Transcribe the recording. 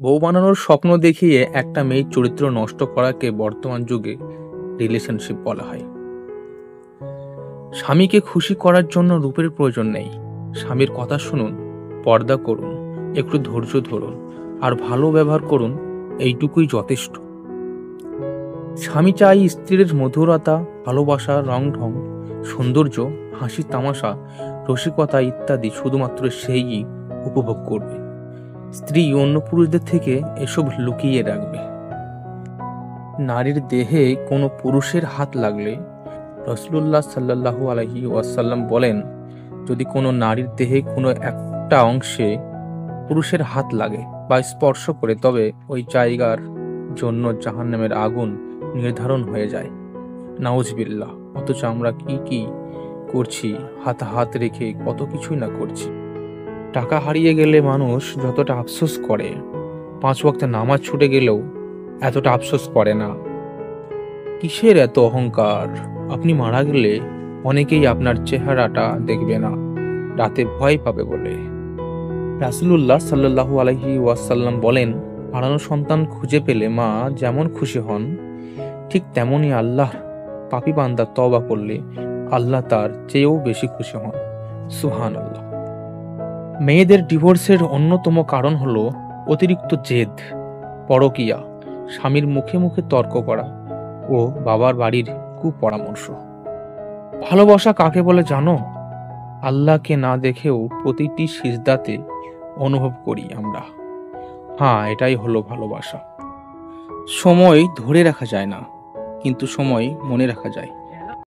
বউ বানানোর স্বপ্ন দেখিয়ে একটা মেয়ের চরিত্র নষ্ট করাকে বর্তমান যুগে রিলেশনশিপ বলা হয়। স্বামীকে খুশি করার জন্য রূপের প্রয়োজন নেই। স্বামীর কথা শুনুন, পর্দা করুন, একটু ধৈর্য ধরুন আর ভালো ব্যবহার করুন, এইটুকুই যথেষ্ট। স্বামী চাই স্ত্রীর মধুরতা, ভালোবাসা, রং ঢং, সৌন্দর্য, হাসি তামাশা, রসিকতা ইত্যাদি শুধুমাত্র সেই উপভোগ করবে। স্ত্রী অন্য পুরুষদের থেকে এসব লুকিয়ে রাখবে। নারীর দেহে কোনো পুরুষের হাত লাগলে রাসূলুল্লাহ সাল্লাল্লাহু আলাইহি ওয়াসাল্লাম বলেন, যদি কোনো নারীর দেহে কোনো একটা অংশে পুরুষের হাত লাগে বা স্পর্শ করে, তবে ওই জায়গার জন্য জাহান্নামের আগুন নির্ধারণ হয়ে যায়। নাউজুবিল্লাহ। অথচ আমরা কি করছি, হাত রেখে কত কিছুই না করছি। টাকা হারিয়ে গেলে মানুষ যতটা আফসোস করে, 5 ওয়াক্ত নামাজ ছুটে গেলেও এতটা আফসোস করে না। কিসের এত অহংকার? আপনি মারা গেলে অনেকেই আপনার চেহারাটা দেখবে না, রাতে ভয় পাবে বলে। রাসূলুল্লাহ সাল্লাল্লাহু আলাইহি ওয়াসাল্লাম বলেন, হারানো সন্তান খুঁজে পেলে মা যেমন খুশি হন, ঠিক তেমনই আল্লাহর পাপী বান্দা তওবা করলে আল্লাহ তার চেয়েও বেশি খুশি হন। সুবহানাল্লাহ। মেয়েদের ডিভোর্সের অন্যতম কারণ হলো অতিরিক্ত জেদ, পরকীয়া, স্বামীর মুখে মুখে তর্ক করা ও বাবার বাড়ির কুপরামর্শ। ভালোবাসা কাকে বলে জানো? আল্লাহকে না দেখেও প্রতিটি সিজদাতে অনুভব করি আমরা। হ্যাঁ, এটাই হলো ভালোবাসা। সময় ধরে রাখা যায় না, কিন্তু সময় মনে রাখা যায়।